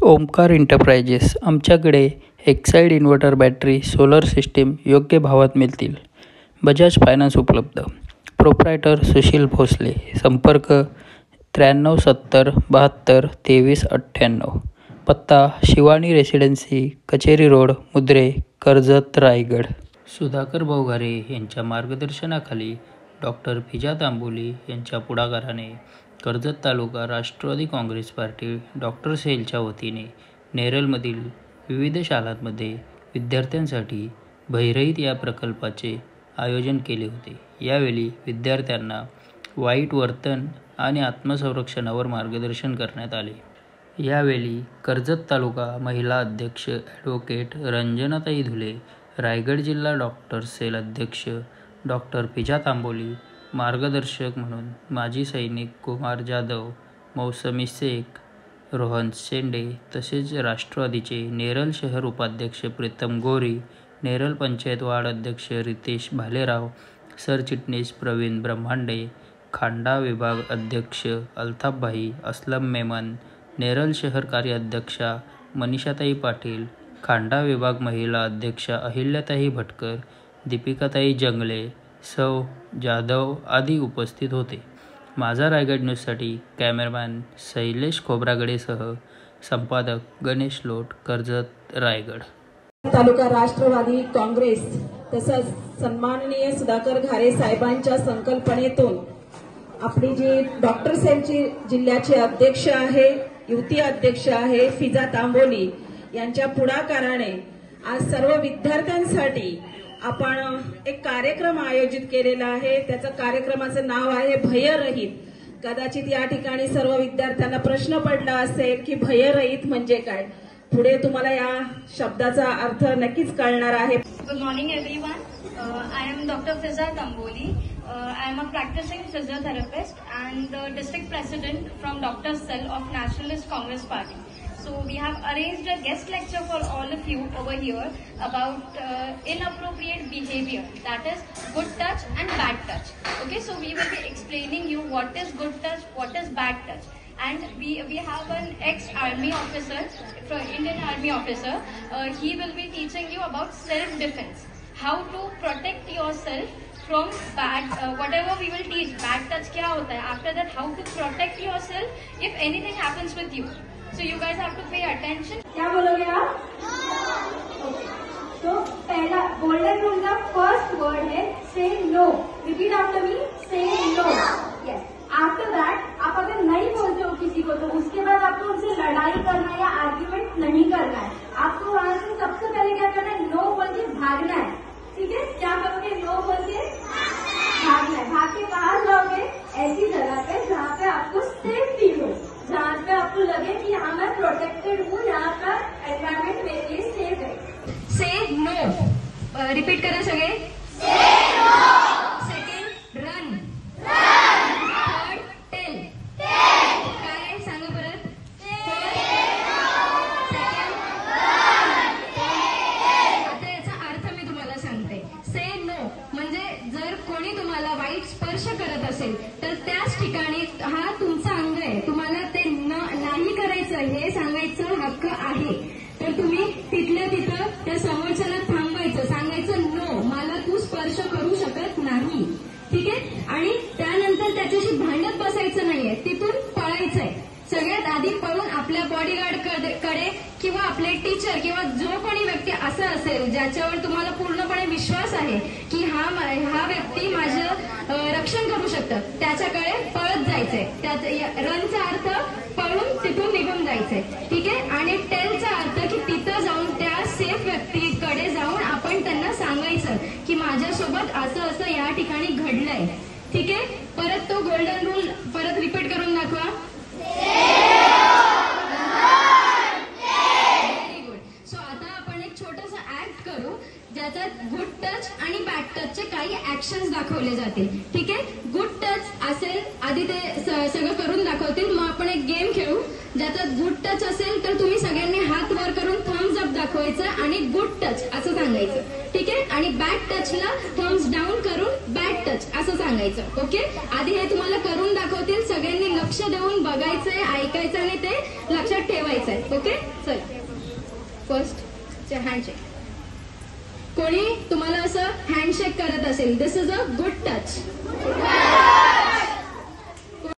Omkar enterprises आमच्याकडे Exide inverter battery solar system योग्य भावात मिळतील. बजाज फायनान्स उपलब्ध. प्रोप्रायटर सुशील भोसले. संपर्क 9370722398. पत्ता शिवानी रेसिडेन्सी, कचेरी रोड, मुद्रे, कर्जत, रायगड. सुधाकर भाऊघारे यांच्या मार्गदर्शनाखाली डॉक्टर फिजा तांबोली यांच्या पुढाकाराने कर्जत तालुका राष्ट्रवादी काँग्रेस पार्टी डॉक्टर सेलच्या वतीने नेरळमधील विविध शाळांमध्ये विद्यार्थ्यांसाठी बहिरहित या प्रकल्पाचे आयोजन केले होते. यावेळी विद्यार्थ्यांना वाईट वर्तन आणि आत्मसंरक्षणावर मार्गदर्शन करण्यात आले. यावेळी कर्जत तालुका महिला अध्यक्ष ॲडव्होकेट रंजनाताई धुले, रायगड जिल्हा डॉक्टर सेल अध्यक्ष डॉक्टर फिजा तांबोली, मार्गदर्शक म्हणून माजी सैनिक कुमार जाधव, मौसमी शेख, रोहन शेंडे तसेच राष्ट्रवादीचे नेरळ शहर उपाध्यक्ष प्रीतम गोरी, नेरळ पंचायत वार्ड अध्यक्ष रितेश भालेराव, सरचिटणीस प्रवीण ब्रह्मांडे, खांडा विभाग अध्यक्ष अल्ताफभाई असलम मेमन, नेरळ शहर कार्याध्यक्षा मनीषाताई पाटील, खांडा विभाग महिला अध्यक्षा अहिल्याताई भटकर, दीपिकाताई जंगले, सौ जाधव आदी उपस्थित होते. माझा रायगड न्यूजसाठी कॅमेरामॅन शैलेश खोब्रागडेसह संपादक गणेश लोट, कर्जत, रायगड. तालुका राष्ट्रवादी काँग्रेस तसंच सन्माननीय सुधाकर घारे साहेबांच्या संकल्पनेतून आपली जी डॉक्टर सेलची जिल्ह्याचे अध्यक्ष आहे, युवती अध्यक्ष आहे फिजा तांबोली यांच्या पुढाकाराने आज सर्व विद्यार्थ्यांसाठी आपण एक कार्यक्रम आयोजित केलेला आहे. त्याचं कार्यक्रमाचं नाव आहे भयरहित. कदाचित या ठिकाणी सर्व विद्यार्थ्यांना प्रश्न पडला असेल की भयरहित म्हणजे काय. पुढे तुम्हाला या शब्दाचा अर्थ नक्कीच कळणार आहे. Good morning everyone. I am Dr. Fiza Tamboli. I am a practicing physiotherapist and the district president from Dr. Cell of Nationalist Congress Party. So we have arranged a guest lecture for all of you over here about inappropriate behavior, that is good touch and bad touch. Okay, so we will be explaining you what is good touch, what is bad touch. And we have an ex-army officer, Indian Army officer. He will be teaching you about self-defense, how to protect yourself from bad, whatever we will teach, bad touch क्या होता है. After that, how to protect yourself if anything happens with you. So you guys have to pay attention. क्या बोलोगे आप? तो पहला golden rule का first word है say no. Repeat after me, say no. Yes. After that आप अगर नहीं बोलते हो किसी को तो उसके बाद आपको उनसे लड़ाई करना है या आर्ग्यूमेंट नहीं करना है. आपको वहां से सबसे पहले क्या करना है, नो बोल के भागना है. ठीक है, क्या करोगे, नो बोल के भागना है. भाग के बाहर जाओगे ऐसी जगह पे जहाँ पे आपको सेफ फील हो, जहाँ पे आपको लगे कि यहाँ मैं प्रोटेक्टेड हूँ, यहाँ का एनवायरमेंट मेरे लिए सेफ है. Say no. रिपीट करा सगळे. Second run. Third tail. काय सांगा परत. आता याचा अर्थ मी तुम्हाला सांगते. से नो म्हणजे जर कोणी तुम्हाला वाईट स्पर्श करत असेल तर त्याच ठिकाणी हा तुमचा अंग आहे, तुम्हाला ते नाही करायचं हे सांगायचं हक्क आहे. तर तुम्ही तिथल्या तिथं त्या समोरच्याला थांबायचं, सांगायचं नो, मला तू स्पर्श करू शकत नाही. ठीक आहे. आणि त्यानंतर त्याच्याशी भांडत बसायचं नाहीये, तिथून पळायचंय. सगळ्यात आधी पळून आपल्या बॉडीगार्ड कडे किंवा आपले टीचर किंवा जो कोणी व्यक्ती असं असेल ज्याच्यावर तुम्हाला पूर्णपणे विश्वास आहे की हा व्यक्ती माझं रक्षण करू शकतं, त्याच्याकडे पळत जायचंय. रनचा अर्थ पळून तिथून निघून जायचंय. ठीक आहे. आणि टेलचा अर्थ की तिथं जाऊन त्या सेफ व्यक्तीकडे जाऊन आपण त्यांना सांगायचं की माझ्यासोबत असं असं या ठिकाणी घडलंय. ठीक आहे. परत तो गोल्डन रूल परत रिपीट करून दाखवा. Very good. सो आता आपण एक छोटंसं ऍक्ट करू ज्याच्यात गुड टच आणि बॅड टचचे काही ऍक्शन्स दाखवले जातील. ठीक आहे. गुड टच असेल, आधी ते सगळं करून दाखवतील, मग आपण एक गेम खेळू ज्याच्यात गुड टच असेल तर तुम्ही सगळ्यांनी हात वर करून थम्स अप दाखवायचं आणि गुड टच असं सांगायचं. ठीक आहे. आणि बॅड टचला थम्स डाऊन करून बॅड टच असं सांगायचं. ओके. आधी हे तुम्हाला करून दाखवतील, सगळ्यांनी लक्ष देऊन बघायचंय, ऐकायचं आणि ते लक्षात ठेवायचं आहे. ओके, चल फर्स्ट हँडशेक. कोणी तुम्हाला असं हँडशेक करत असेल, दिस इज अ गुड टच.